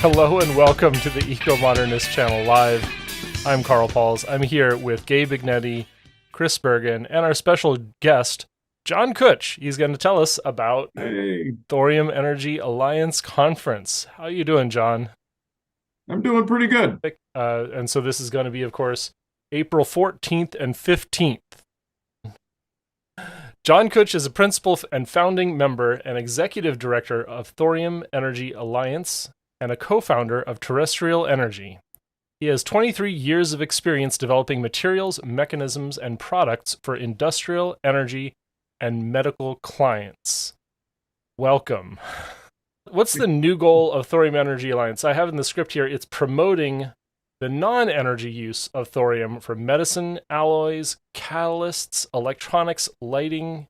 Hello and welcome to the Ecomodernist channel live. I'm Carl Pauls. I'm here with Gabe Ignetti, Chris Bergen, and our special guest, John Kutch. He's going to tell us about Thorium Energy Alliance Conference. How are you doing, John? I'm doing pretty good. And so this is going to be, of course, April 14th and 15th. John Kutch is a principal and founding member and executive director of Thorium Energy Alliance and a co-founder of Terrestrial Energy. He has 23 years of experience developing materials, mechanisms, and products for industrial, energy, and medical clients. Welcome. What's the new goal of Thorium Energy Alliance? I have in the script here, it's promoting the non-energy use of thorium for medicine, alloys, catalysts, electronics, lighting,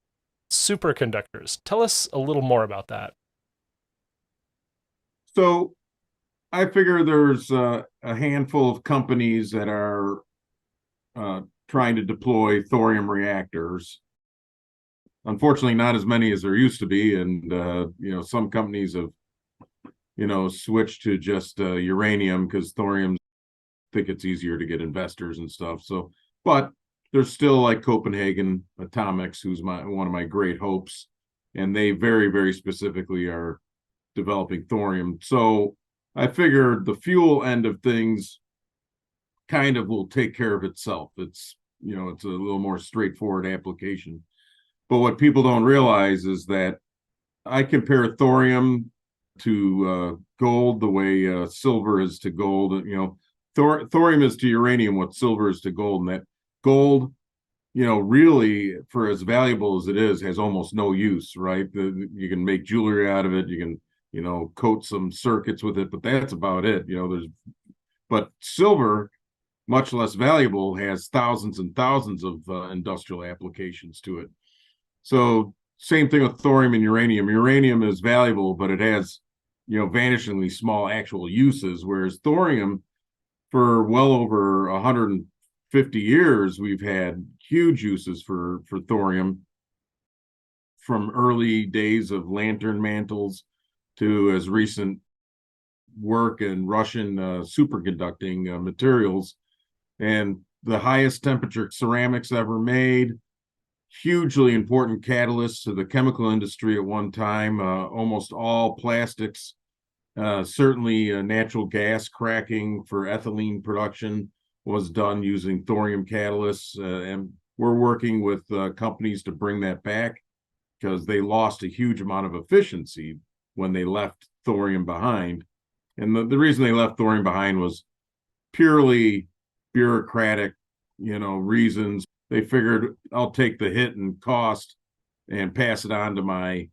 superconductors. Tell us a little more about that. So I figure there's a handful of companies that are trying to deploy thorium reactors. Unfortunately, not as many as there used to be. And, some companies have, switched to just uranium because thorium think it's easier to get investors and stuff. So, but there's still like Copenhagen Atomics, who's one of my great hopes. And they very, very specifically are developing thorium. So I figured the fuel end of things kind of will take care of itself. It's a little more straightforward application. But what people don't realize is that I compare thorium to gold the way silver is to gold. Thorium is to uranium what silver is to gold, and that gold, really for as valuable as it is, has almost no use, right? You can make jewelry out of it. You can, coat some circuits with it, but that's about it. But silver, much less valuable, has thousands and thousands of industrial applications to it. So same thing with thorium and uranium. Uranium is valuable, but it has, vanishingly small actual uses, whereas thorium, for well over 150 years, we've had huge uses for thorium, from early days of lantern mantles to as recent work in Russian superconducting materials, and the highest temperature ceramics ever made. Hugely important catalysts to the chemical industry at one time. Almost all plastics, certainly natural gas cracking for ethylene production was done using thorium catalysts. And we're working with companies to bring that back because they lost a huge amount of efficiency when they left thorium behind. And the reason they left thorium behind was purely bureaucratic, reasons. They figured, I'll take the hit and cost and pass it on to my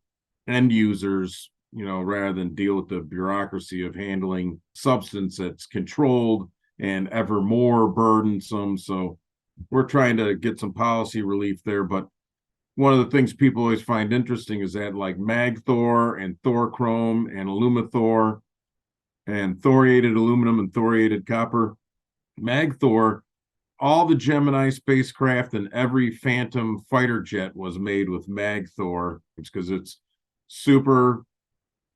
end users, rather than deal with the bureaucracy of handling substance that's controlled and ever more burdensome. So we're trying to get some policy relief there. But one of the things people always find interesting is that like MagThor and Thorchrome and Alumathor and thoriated aluminum and thoriated copper, MagThor, all the Gemini spacecraft and every Phantom fighter jet was made with MagThor. It's because it's super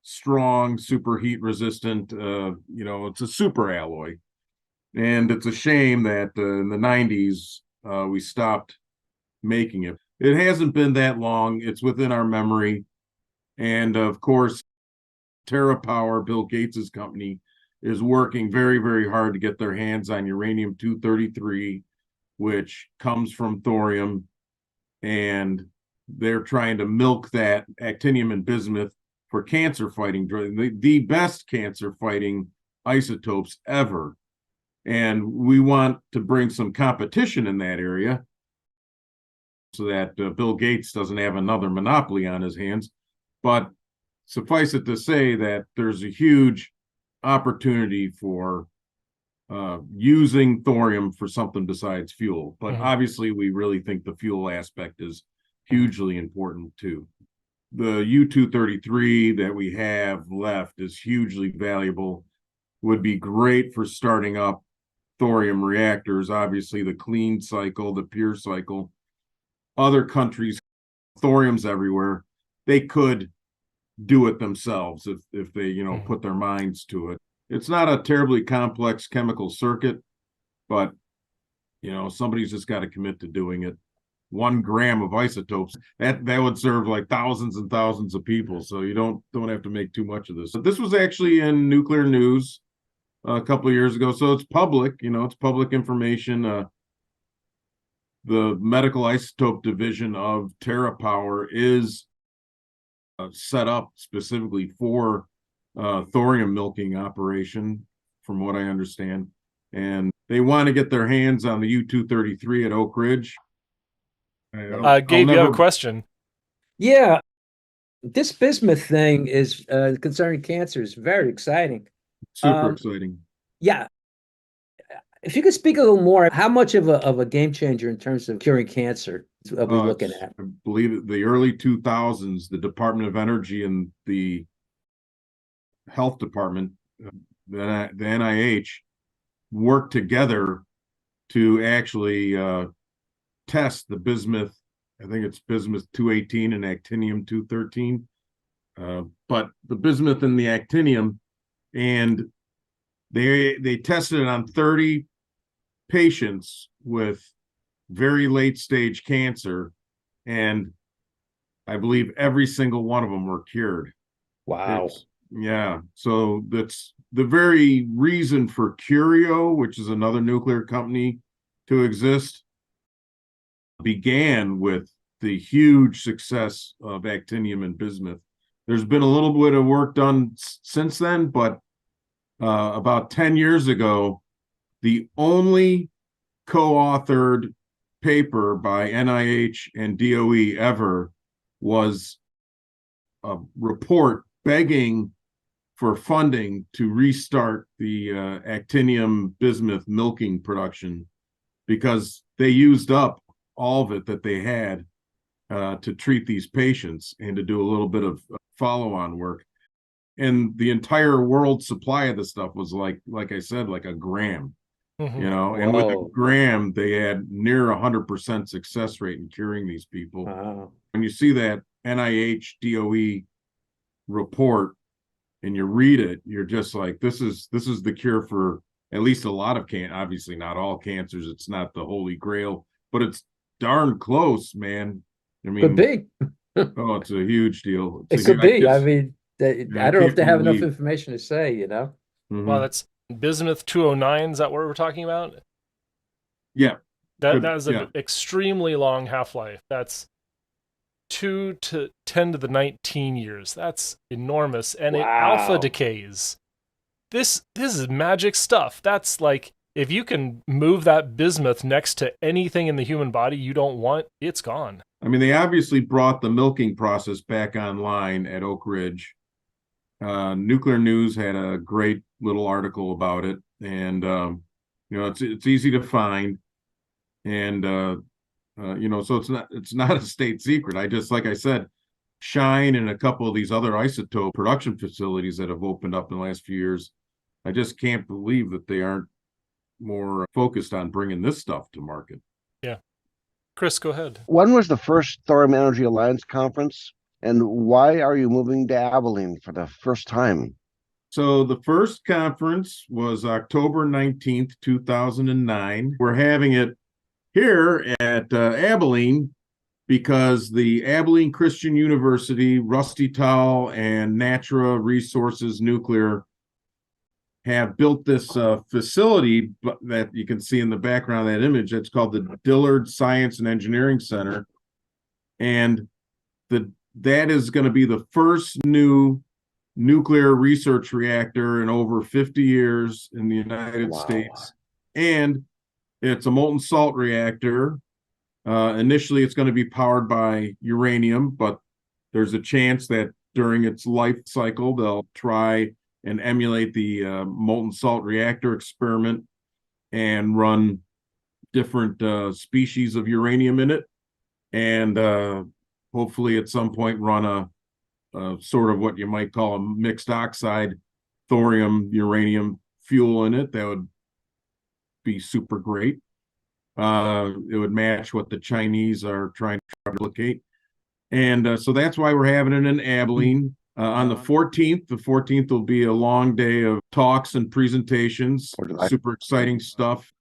strong, super heat resistant. It's a super alloy. And it's a shame that in the 90s, we stopped making it. It hasn't been that long. It's within our memory. And of course, TerraPower, Bill Gates's company, is working very, very hard to get their hands on uranium-233, which comes from thorium, and they're trying to milk that actinium and bismuth for cancer fighting, the best cancer fighting isotopes ever. And we want to bring some competition in that area so that Bill Gates doesn't have another monopoly on his hands. But suffice it to say that there's a huge opportunity for using thorium for something besides fuel. But obviously, we really think the fuel aspect is hugely important too. The U-233 that we have left is hugely valuable, would be great for starting up thorium reactors. Obviously, the clean cycle, the pure cycle. Other countries, thorium's everywhere. They could do it themselves if they put their minds to it. it's not a terribly complex chemical circuit, but somebody's just got to commit to doing it. 1 gram of isotopes that would serve like thousands and thousands of people. So you don't have to make too much of this. But this was actually in Nuclear News a couple of years ago, so it's public. It's public information. The medical isotope division of TerraPower is set up specifically for thorium milking operation, from what I understand. And they want to get their hands on the U-233 at Oak Ridge. I'll Gabe, you have a never. question? Yeah, this bismuth thing is concerning cancer is very exciting. Super Um, exciting. yeah, if you could speak a little more, how much of a game changer in terms of curing cancer are we looking at? I believe the early 2000s, the Department of Energy and the Health Department, the NIH, worked together to actually test the bismuth. I think it's bismuth 218 and actinium 213. But the bismuth and the actinium, and they tested it on 30 patients with very late stage cancer, and I believe every single one of them were cured. Wow. Yeah. So that's the very reason for Curio, which is another nuclear company to exist, began with the huge success of actinium and bismuth. There's been a little bit of work done since then, but about 10 years ago, the only co-authored paper by NIH and DOE ever was a report begging for funding to restart the actinium bismuth milking production, because they used up all of it that they had to treat these patients and to do a little bit of follow-on work. And the entire world supply of the stuff was like I said, like a gram. And with a gram, they had near 100% success rate in curing these people. Wow. When you see that NIH DOE report and you read it, you're just like, this is the cure for at least a lot of obviously not all cancers. It's not the holy grail, but it's darn close, man. I mean, Could be. Oh, it's a huge deal. It could be. I mean, I don't know if they have enough information to say, Well, that's bismuth 209. Is that what we're talking about? Yeah. That is an extremely long half-life. That's 2 to 10 to the 19 years. That's enormous. And it alpha decays. This is magic stuff. That's like, if you can move that bismuth next to anything in the human body you don't want, it's gone. I mean, they obviously brought the milking process back online at Oak Ridge. Nuclear News had a great little article about it, and it's easy to find, and so it's not a state secret. I just, like I said, Shine and a couple of these other isotope production facilities that have opened up in the last few years, I just can't believe that they aren't more focused on bringing this stuff to market. Yeah. Chris, go ahead. When was the first Thorium Energy Alliance conference, and why are you moving to Abilene for the first time? So the first conference was October 19th, 2009. We're having it here at Abilene because the Abilene Christian University, Rusty Towel, and Natra Resources Nuclear have built this facility that you can see in the background of that image. It's called the Dillard Science and Engineering Center. And that is going to be the first new nuclear research reactor in over 50 years in the United States. And it's a molten salt reactor. Initially, it's going to be powered by uranium, but there's a chance that during its life cycle, they'll try and emulate the molten salt reactor experiment and run different species of uranium in it, and hopefully at some point run a sort of what you might call a mixed oxide thorium uranium fuel in it. That would be super great. It would match what the Chinese are trying to replicate. And so that's why we're having it in Abilene. On the 14th will be a long day of talks and presentations, super exciting stuff.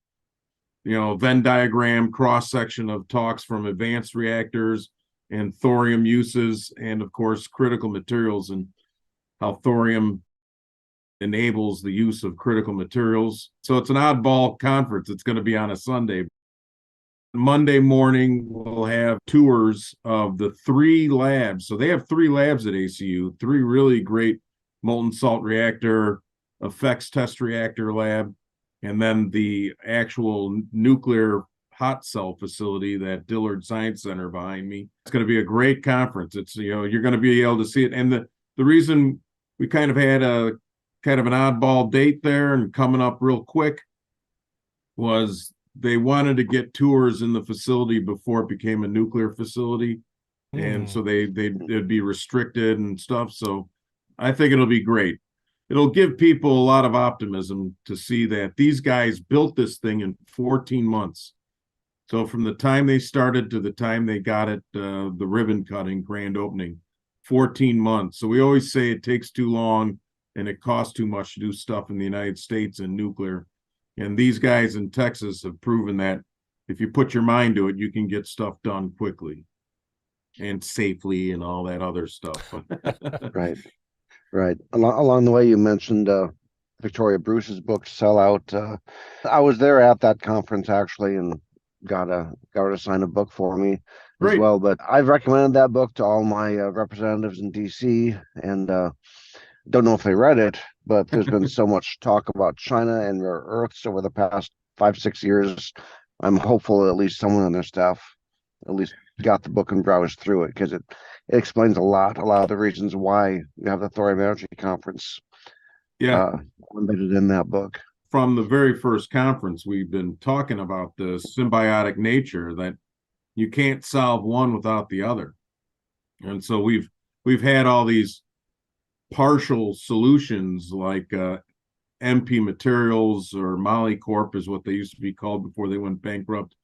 Venn diagram, cross section of talks from advanced reactors and thorium uses, and of course, critical materials and how thorium enables the use of critical materials. So it's an oddball conference. It's going to be on a Sunday. Monday morning, we'll have tours of the 3 labs. So they have 3 labs at ACU, 3 really great molten salt reactor, effects test reactor lab, and then the actual nuclear hot cell facility, that Dillard Science Center behind me. It's going to be a great conference. It's, you're going to be able to see it. And the reason we kind of had a kind of an oddball date there and coming up real quick was they wanted to get tours in the facility before it became a nuclear facility. And so they'd be restricted and stuff. So I think it'll be great. It'll give people a lot of optimism to see that these guys built this thing in 14 months. So from the time they started to the time they got it, the ribbon cutting, grand opening, 14 months. So we always say it takes too long and it costs too much to do stuff in the United States in nuclear. And these guys in Texas have proven that if you put your mind to it, you can get stuff done quickly and safely and all that other stuff. Right. Right. Along the way, you mentioned Victoria Bruce's book, Sell Out. I was there at that conference, actually, and got her to sign a book for me as well. But I've recommended that book to all my representatives in DC, and don't know if they read it, but there's been so much talk about China and rare earths over the past 5-6 years. I'm hopeful that at least someone on their staff at least got the book and browsed through it, because it explains a lot of the reasons why you have the Thorium Energy Conference. Embedded in that book. From the very first conference, we've been talking about the symbiotic nature, that you can't solve one without the other. And so we've had all these partial solutions like MP Materials, or Molycorp is what they used to be called before they went bankrupt.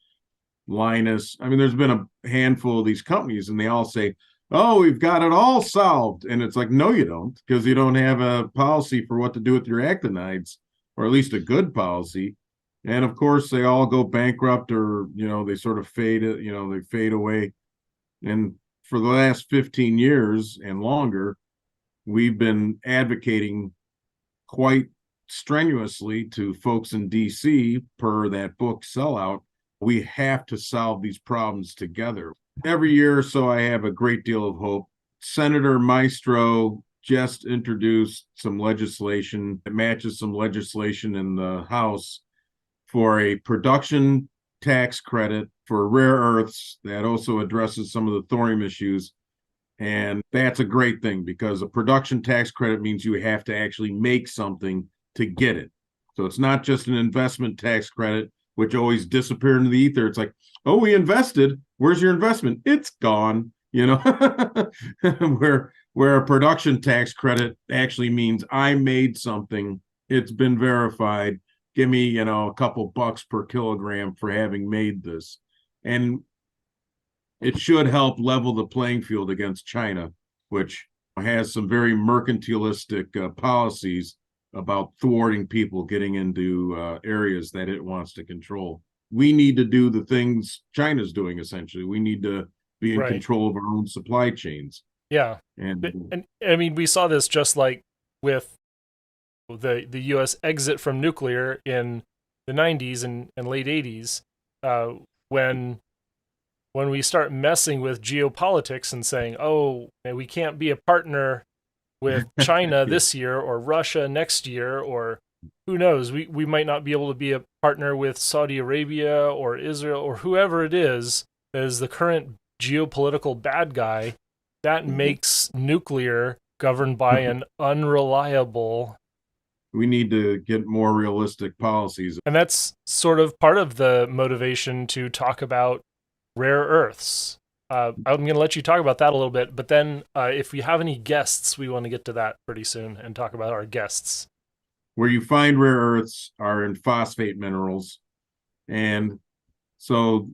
Linus. I mean, there's been a handful of these companies, and they all say, "Oh, we've got it all solved." And it's like, no, you don't, because you don't have a policy for what to do with your actinides, or at least a good policy. And of course, they all go bankrupt, or they sort of fade it. They fade away. And for the last 15 years and longer, we've been advocating quite strenuously to folks in DC, per that book Sellout. We have to solve these problems together. Every year or so, I have a great deal of hope. Senator Maestro just introduced some legislation that matches some legislation in the House for a production tax credit for rare earths that also addresses some of the thorium issues. And that's a great thing, because a production tax credit means you have to actually make something to get it. So it's not just an investment tax credit, which always disappear into the ether. It's like, oh, we invested. Where's your investment? It's gone. Where a production tax credit actually means I made something. It's been verified. Give me, a couple bucks per kilogram for having made this. And it should help level the playing field against China, which has some very mercantilistic policies about thwarting people getting into areas that it wants to control. We need to do the things China's doing, essentially. We need to be in control of our own supply chains. Yeah. And I mean, we saw this just like with the U.S. exit from nuclear in the 90s and late 80s, when we start messing with geopolitics and saying, oh, we can't be a partner with China this year, or Russia next year, or who knows, we might not be able to be a partner with Saudi Arabia or Israel or whoever it is the current geopolitical bad guy. That makes nuclear governed by an unreliable. We need to get more realistic policies. And that's sort of part of the motivation to talk about rare earths. I'm going to let you talk about that a little bit, but then if we have any guests, we want to get to that pretty soon and talk about our guests. Where you find rare earths are in phosphate minerals. And so,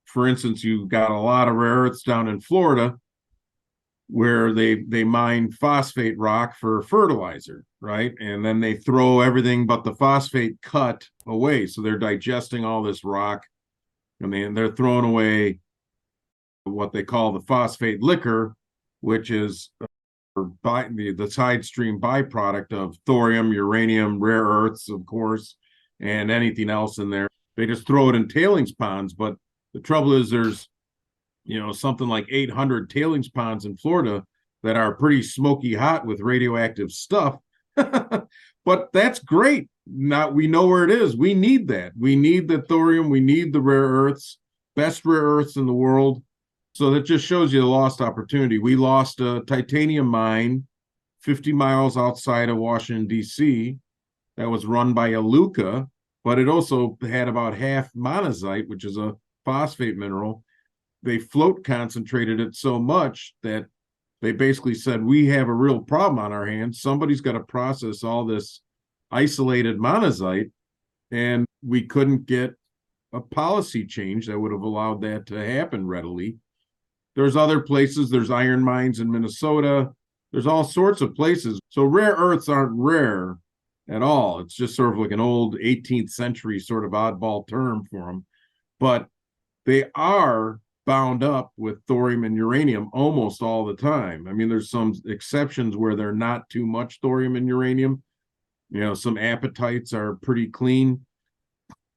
for instance, you've got a lot of rare earths down in Florida. where they mine phosphate rock for fertilizer, right? And then they throw everything but the phosphate cut away. So they're digesting all this rock, and they're throwing away what they call the phosphate liquor, which is the side stream byproduct of thorium, uranium, rare earths, of course, and anything else in there. They just throw it in tailings ponds. But the trouble is there's, something like 800 tailings ponds in Florida that are pretty smoky hot with radioactive stuff. But that's great. Now we know where it is. We need that. We need the thorium. We need the rare earths, best rare earths in the world. So that just shows you the lost opportunity. We lost a titanium mine 50 miles outside of Washington, D.C. that was run by Iluka, but it also had about half monazite, which is a phosphate mineral. They float concentrated it so much that they basically said, we have a real problem on our hands. Somebody's got to process all this isolated monazite, and we couldn't get a policy change that would have allowed that to happen readily. There's other places. There's iron mines in Minnesota. There's all sorts of places. So rare earths aren't rare at all. It's just sort of like an old 18th century sort of oddball term for them. But they are bound up with thorium and uranium almost all the time. I mean, there's some exceptions where they're not too much thorium and uranium. Some apatites are pretty clean.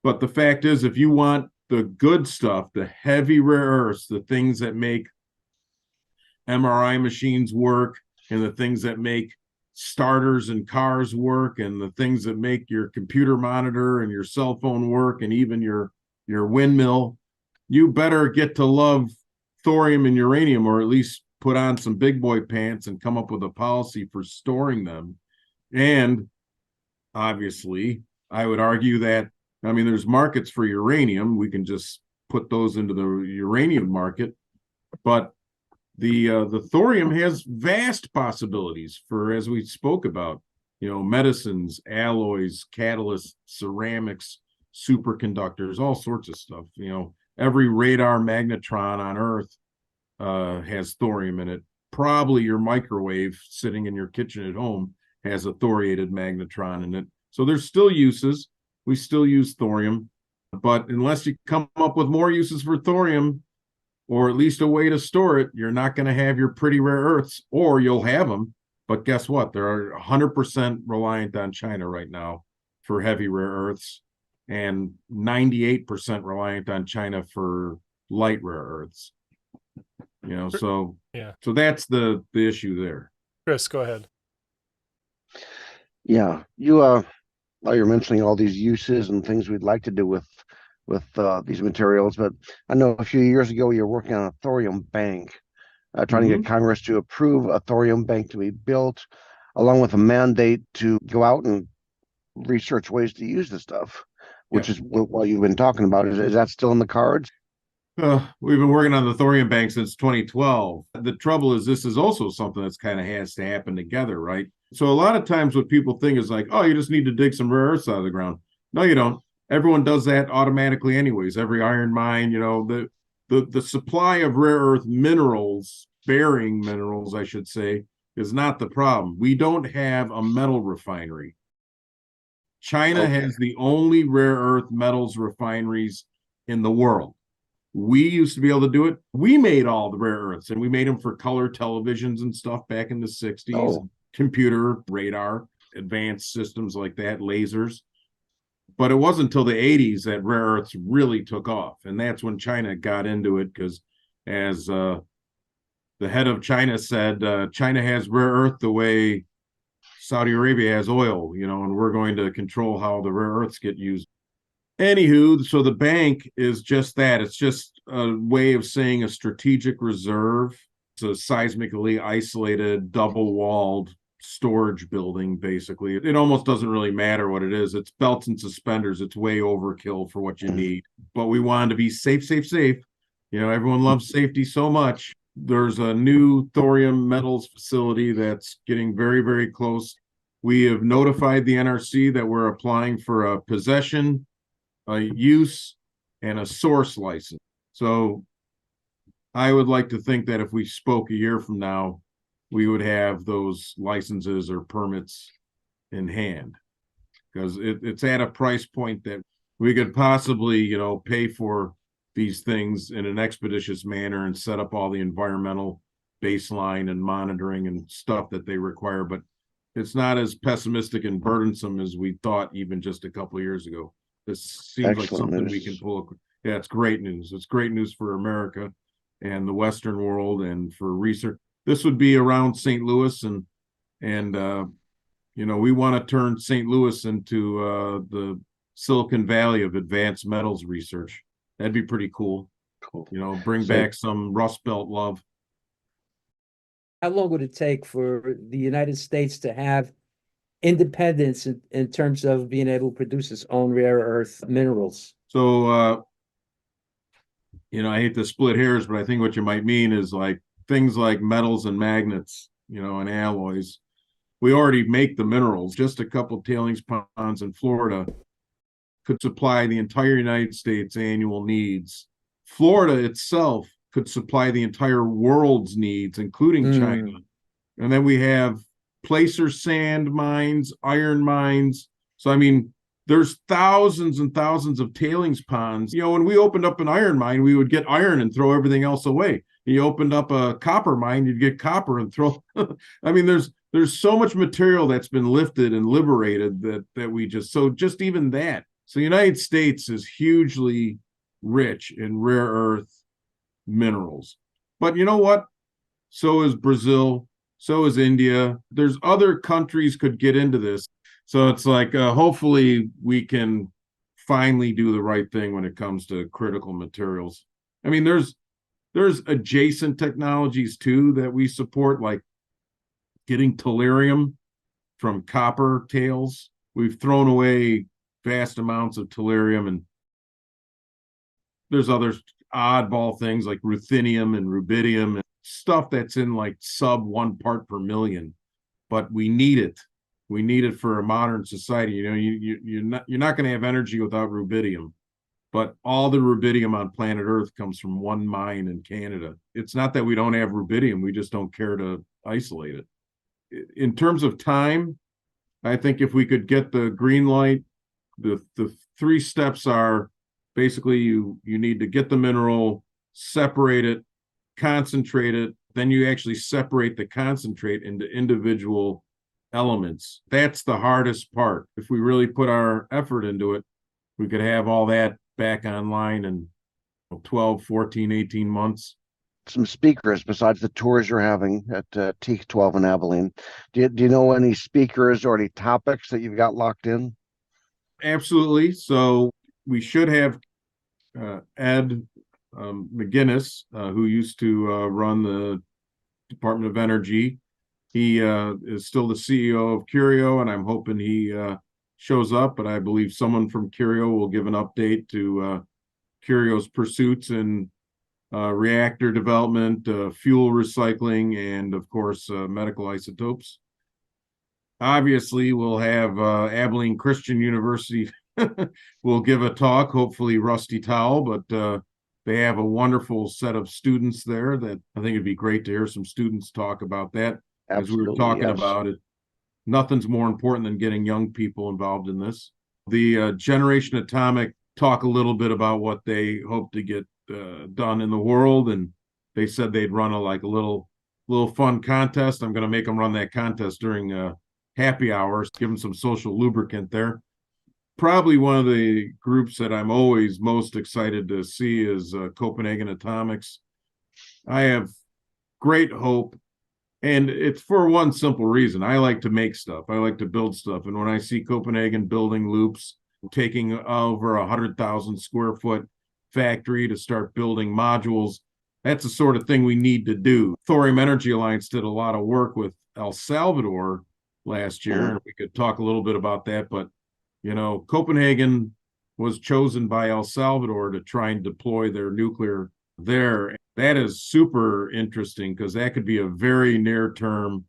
But the fact is, if you want the good stuff, the heavy rare earths, the things that make MRI machines work, and the things that make starters and cars work, and the things that make your computer monitor and your cell phone work, and even your windmill, you better get to love thorium and uranium, or at least put on some big boy pants and come up with a policy for storing them. And obviously, I would argue that, there's markets for uranium. We can just put those into the uranium market. But the thorium has vast possibilities for, as we spoke about, medicines, alloys, catalysts, ceramics, superconductors, all sorts of stuff. Every radar magnetron on Earth has thorium in it. Probably your microwave sitting in your kitchen at home has a thoriated magnetron in it. So there's still uses. We still use thorium, but unless you come up with more uses for thorium, or at least a way to store it, you're not going to have your pretty rare earths, or you'll have them. But guess what? They're 100% reliant on China right now for heavy rare earths, and 98% reliant on China for light rare earths. So that's the issue there. Chris, go ahead. Yeah, while you're mentioning all these uses and things we'd like to do with these materials, but I know a few years ago you were working on a thorium bank, trying to get Congress to approve a thorium bank to be built, along with a mandate to go out and research ways to use the stuff, which is what you've been talking about. Is that still in the cards? We've been working on the thorium bank since 2012. The trouble is, this is also something that's kind of has to happen together, right? So a lot of times what people think is like, oh, you just need to dig some rare earths out of the ground. No, you don't. Everyone does that automatically anyways. Every iron mine, the supply of rare earth minerals, bearing minerals, I should say, is not the problem. We don't have a metal refinery. China has the only rare earth metals refineries in the world. We used to be able to do it. We made all the rare earths, and we made them for color televisions and stuff back in the 60s, computer, radar, advanced systems like that, lasers. But it wasn't until the 80s that rare earths really took off. And that's when China got into it, because as the head of China said, China has rare earth the way Saudi Arabia has oil, and we're going to control how the rare earths get used. Anywho, so the bank is just that. It's just a way of saying a strategic reserve. It's a seismically isolated, double-walled storage building, basically. It almost doesn't really matter what it is. It's belts and suspenders. It's way overkill for what you need. But we wanted to be safe, safe, safe. Everyone loves safety so much. There's a new thorium metals facility that's getting very, very close. We have notified the NRC that we're applying for a possession, a use, and a source license. So I would like to think that if we spoke a year from now, we would have those licenses or permits in hand, because it's at a price point that we could possibly, pay for these things in an expeditious manner and set up all the environmental baseline and monitoring and stuff that they require. But it's not as pessimistic and burdensome as we thought even just a couple of years ago. This seems like Excellent something news. we can pull. Yeah, it's great news. It's great news for America and the Western world and for research. This would be around St. Louis, and we want to turn St. Louis into the Silicon Valley of advanced metals research. That'd be pretty cool. Cool. Bring So- back some Rust Belt love. How long would it take for the United States to have independence in terms of being able to produce its own rare earth minerals? So, I hate to split hairs, but I think what you might mean is like things like metals and magnets, and alloys. We already make the minerals. Just a couple tailings ponds in Florida could supply the entire United States annual needs. Florida itself could supply the entire world's needs, including China. And then we have placer sand mines, iron mines. So, I mean, there's thousands and thousands of tailings ponds. When we opened up an iron mine, we would get iron and throw everything else away. You opened up a copper mine, you'd get copper and throw. I mean, there's so much material that's been lifted and liberated that we just even that. So the United States is hugely rich in rare earth minerals. But you know what? So is Brazil. So is India. There's other countries could get into this. So it's like, hopefully we can finally do the right thing when it comes to critical materials. I mean, there's adjacent technologies too that we support, like getting tellurium from copper tails. We've thrown away vast amounts of tellurium, and there's other oddball things like ruthenium and rubidium and stuff that's in like sub 1 part per million, but we need it. We need it for a modern society. You're not going to have energy without rubidium, but all the rubidium on planet Earth comes from one mine in Canada. It's not that we don't have rubidium, we just don't care to isolate it. In terms of time, I think if we could get the green light, the 3 steps are basically you need to get the mineral, separate it, concentrate it, then you actually separate the concentrate into individual elements. That's the hardest part. If we really put our effort into it, we could have all that back online in 12, 14, 18 months. Some speakers besides the tours you're having at Teak 12 in Abilene. Do you know any speakers or any topics that you've got locked in? Absolutely. So we should have Ed McGinnis, who used to run the Department of Energy. He is still the CEO of Curio, and I'm hoping he shows up, but I believe someone from Curio will give an update to Curio's pursuits in reactor development, fuel recycling, and of course, medical isotopes. Obviously, we'll have Abilene Christian University will give a talk, hopefully Rusty Towel, but they have a wonderful set of students there that I think it'd be great to hear some students talk about that. As we were Absolutely, talking yes. about it, nothing's more important than getting young people involved in this. The Generation Atomic talk a little bit about what they hope to get done in the world, and they said they'd run a little fun contest. I'm going to make them run that contest during happy hours, give them some social lubricant there. Probably one of the groups that I'm always most excited to see is Copenhagen Atomics. I have great hope. And it's for one simple reason. I like to make stuff. I like to build stuff. And when I see Copenhagen building loops, taking over 100,000 square foot factory to start building modules, that's the sort of thing we need to do. Thorium Energy Alliance did a lot of work with El Salvador last year, and we could talk a little bit about that. But, Copenhagen was chosen by El Salvador to try and deploy their nuclear there. That is super interesting because that could be a very near-term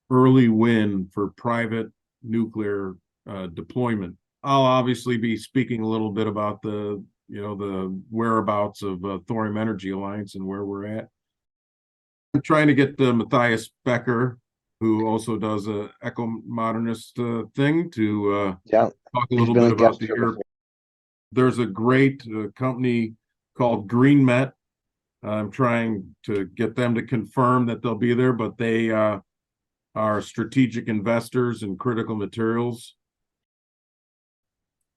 early win for private nuclear deployment. I'll obviously be speaking a little bit about the whereabouts of Thorium Energy Alliance and where we're at. I'm trying to get Matthias Becker, who also does a Ecomodernist thing, to Yeah, talk a he's little been bit a about guest the here air. before. There's a great company called Green Met. I'm trying to get them to confirm that they'll be there, but they are strategic investors in critical materials.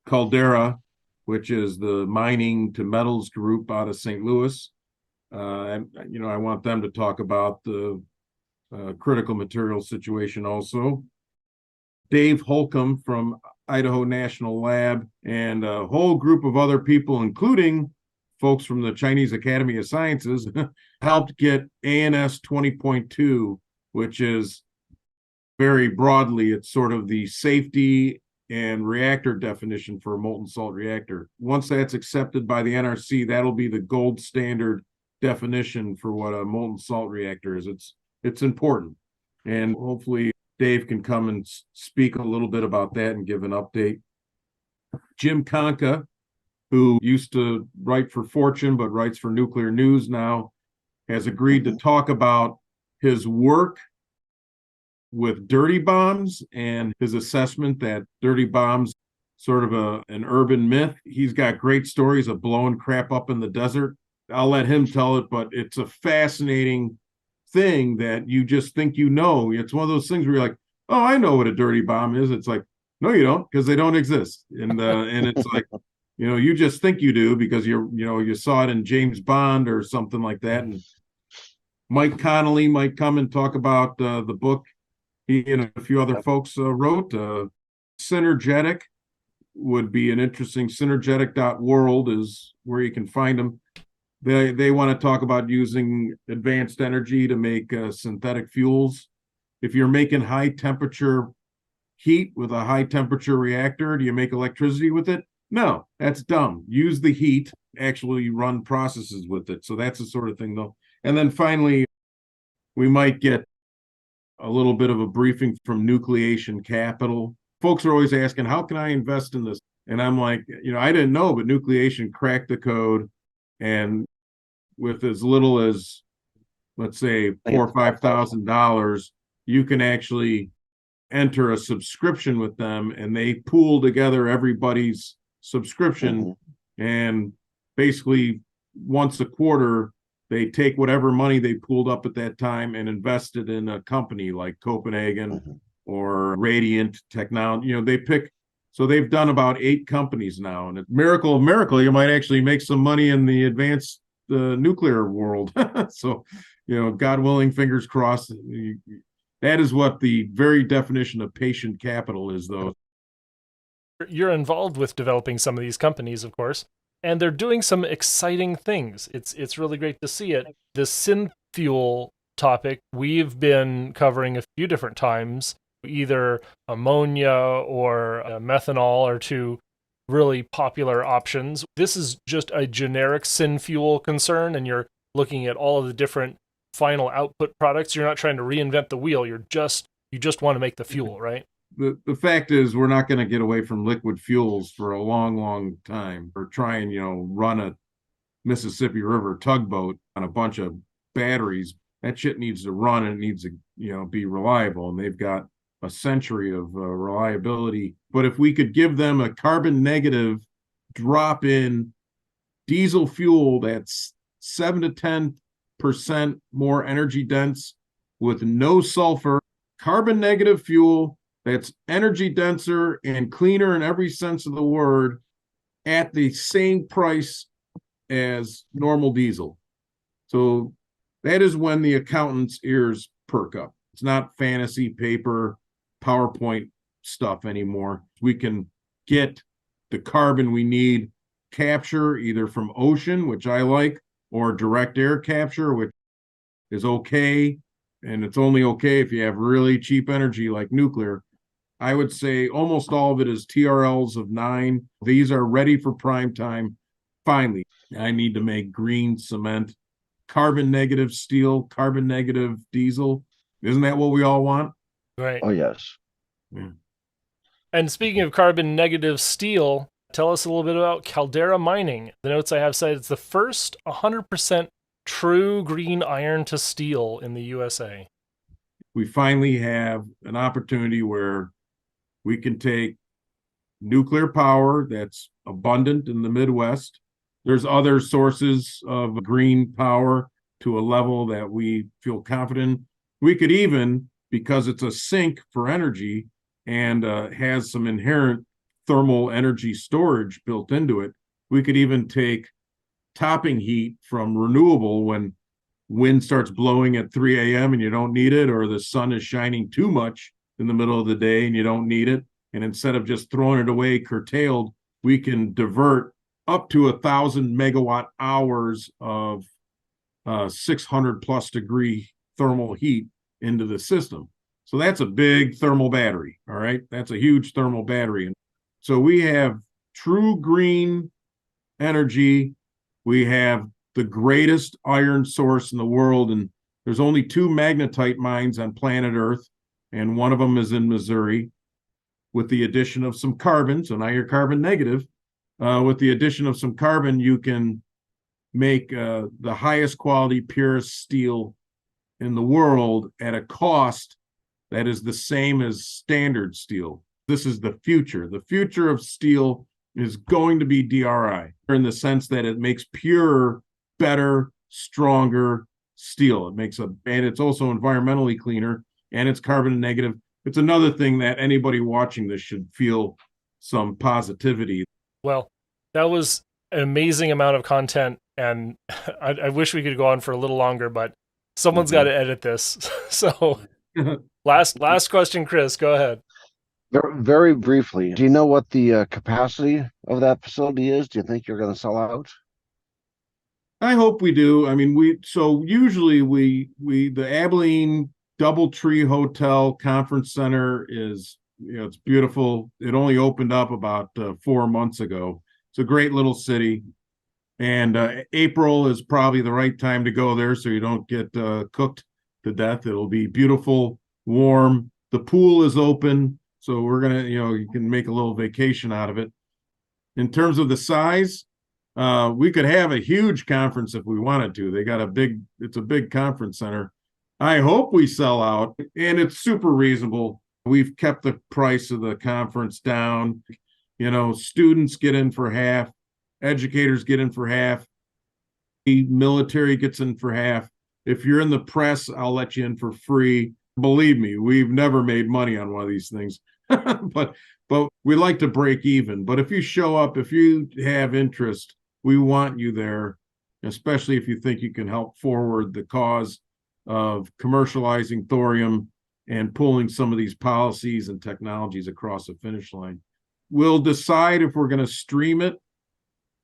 Caldera, which is the mining to metals group out of St. Louis. And, I want them to talk about the critical materials situation also. Dave Holcomb from Idaho National Lab and a whole group of other people, including folks from the Chinese Academy of Sciences, helped get ANS 20.2, which is very broadly, it's sort of the safety and reactor definition for a molten salt reactor. Once that's accepted by the NRC, that'll be the gold standard definition for what a molten salt reactor is. It's important. And hopefully Dave can come and speak a little bit about that and give an update. Jim Conca, who used to write for Fortune but writes for Nuclear News now, has agreed to talk about his work with dirty bombs and his assessment that dirty bombs sort of an urban myth. He's got great stories of blowing crap up in the desert. I'll let him tell it, but it's a fascinating thing that you just think It's one of those things where you're like, oh, I know what a dirty bomb is. It's like, no, you don't, because they don't exist. And it's like, you just think you do because you saw it in James Bond or something like that. And Mike Connolly might come and talk about the book he and a few other folks wrote. Synergetic would be an interesting. Synergetic.world is where you can find them. They want to talk about using advanced energy to make synthetic fuels. If you're making high temperature heat with a high temperature reactor, do you make electricity with it? No, that's dumb. Use the heat, actually run processes with it. So that's the sort of thing, though. And then finally, we might get a little bit of a briefing from Nucleation Capital. Folks are always asking, how can I invest in this? And I'm like, I didn't know, but Nucleation cracked the code. And with as little as, let's say, $4,000 or $5,000, you can actually enter a subscription with them, and they pool together everybody's subscription. And basically, once a quarter, they take whatever money they pooled up at that time and invest it in a company like Copenhagen or Radiant Technology. They pick. So they've done about 8 companies now, and it's miracle of miracle, you might actually make some money in the advanced nuclear world. So, God willing, fingers crossed. That is what the very definition of patient capital is, though. You're involved with developing some of these companies, of course, and they're doing some exciting things. It's really great to see it. The synfuel topic we've been covering a few different times. Either ammonia or methanol are two really popular options. This is just a generic synfuel concern, and you're looking at all of the different final output products. You're not trying to reinvent the wheel. You just want to make the fuel, right? The fact is, we're not going to get away from liquid fuels for a long, long time. Or try and run a Mississippi River tugboat on a bunch of batteries. That shit needs to run, and it needs to be reliable. And they've got a century of reliability. But if we could give them a carbon negative drop in diesel fuel that's 7 to 10% more energy dense with no sulfur, carbon negative fuel that's energy denser and cleaner in every sense of the word at the same price as normal diesel. So that is when the accountant's ears perk up. It's not fantasy paper, PowerPoint stuff anymore. We can get the carbon we need capture either from ocean, which I like, or direct air capture, which is okay. And it's only okay if you have really cheap energy like nuclear. I would say almost all of it is TRLs of 9. These are ready for prime time. Finally, I need to make green cement, carbon negative steel, carbon negative diesel. Isn't that what we all want? Right. Oh, yes. Yeah. And speaking of carbon negative steel, tell us a little bit about Caldera Mining. The notes I have said it's the first 100% true green iron to steel in the USA. We finally have an opportunity where we can take nuclear power that's abundant in the Midwest. There's other sources of green power to a level that we feel confident. We could even, because it's a sink for energy and has some inherent thermal energy storage built into it, we could even take topping heat from renewable when wind starts blowing at 3 a.m. and you don't need it, or the sun is shining too much in the middle of the day and you don't need it. And instead of just throwing it away curtailed, we can divert up to 1,000 megawatt hours of 600 plus degree thermal heat into the system. So that's a big thermal battery. All right. That's a huge thermal battery. And so we have true green energy. We have the greatest iron source in the world. And there's only 2 magnetite mines on planet Earth, and one of them is in Missouri. With the addition of some carbon, so now you're carbon negative. With the addition of some carbon, you can make the highest quality, purest steel in the world at a cost that is the same as standard steel. This is the future. The future of steel is going to be DRI in the sense that it makes pure, better, stronger steel. And it's also environmentally cleaner, and it's carbon negative. It's another thing that anybody watching this should feel some positivity. Well, that was an amazing amount of content, and I wish we could go on for a little longer, but someone's got to edit this. So last question, Chris, go ahead. Very, very briefly, do you know what the capacity of that facility is? Do you think you're going to sell out? I hope we do. I mean, usually the Abilene Doubletree Hotel Conference Center is, it's beautiful. It only opened up about 4 months ago. It's a great little city. And April is probably the right time to go there so you don't get cooked to death. It'll be beautiful, warm. The pool is open. So we're going to, you can make a little vacation out of it. In terms of the size, we could have a huge conference if we wanted to. It's a big conference center. I hope we sell out, and it's super reasonable. We've kept the price of the conference down. Students get in for half, educators get in for half, the military gets in for half. If you're in the press, I'll let you in for free. Believe me, we've never made money on one of these things, but we like to break even. But if you show up, if you have interest, we want you there, especially if you think you can help forward the cause of commercializing thorium and pulling some of these policies and technologies across the finish line. We'll decide if we're going to stream it.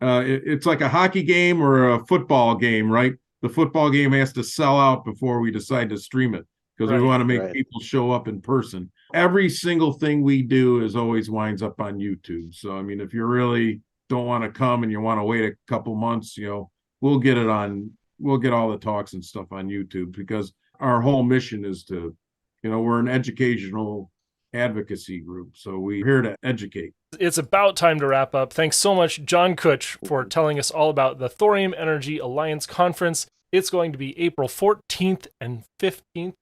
It's like a hockey game or a football game, right? The football game has to sell out before we decide to stream it, because we want to make people show up in person. Every single thing we do always winds up on YouTube. So, I mean, if you really don't want to come and you want to wait a couple months, we'll get all the talks and stuff on YouTube, because our whole mission is to, we're an educational advocacy group. So we're here to educate. It's about time to wrap up. Thanks so much, John Kutch, for telling us all about the Thorium Energy Alliance Conference. It's going to be April 14th and 15th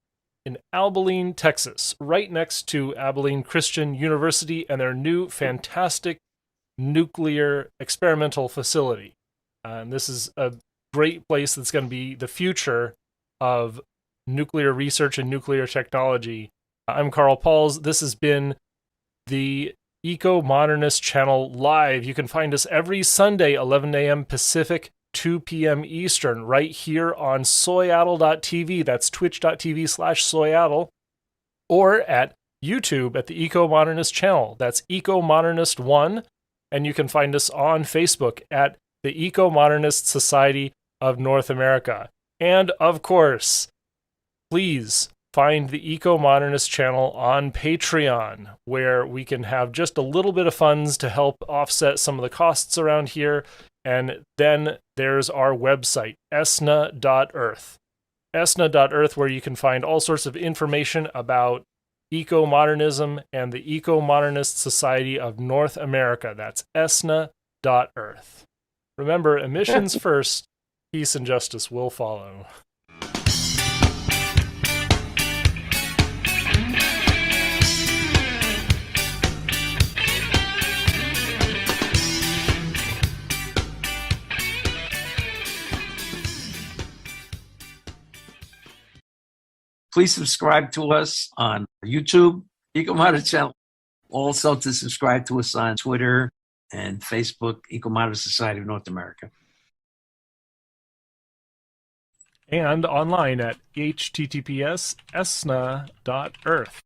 in Abilene, Texas, right next to Abilene Christian University and their new fantastic nuclear experimental facility. And this is a great place that's going to be the future of nuclear research and nuclear technology. I'm Carl Pauls. This has been the Ecomodernist channel live. You can find us every Sunday, 11 a.m. Pacific, 2 p.m. Eastern, right here on soyaddle.tv. That's twitch.tv/soyaddle, or at YouTube at the Ecomodernist channel. That's Ecomodernist1. And you can find us on Facebook at the Ecomodernist Society of North America. And of course, please find the Ecomodernist channel on Patreon, where we can have just a little bit of funds to help offset some of the costs around here. And then there's our website, esna.earth. esna.earth, where you can find all sorts of information about eco-modernism and the Eco-Modernist Society of North America. That's esna.earth. Remember, emissions first, Peace and justice will follow. Please subscribe to us on YouTube, Ecomodernist channel. Also to subscribe to us on Twitter and Facebook, Ecomodernist Society of North America. And online at https://esna.earth.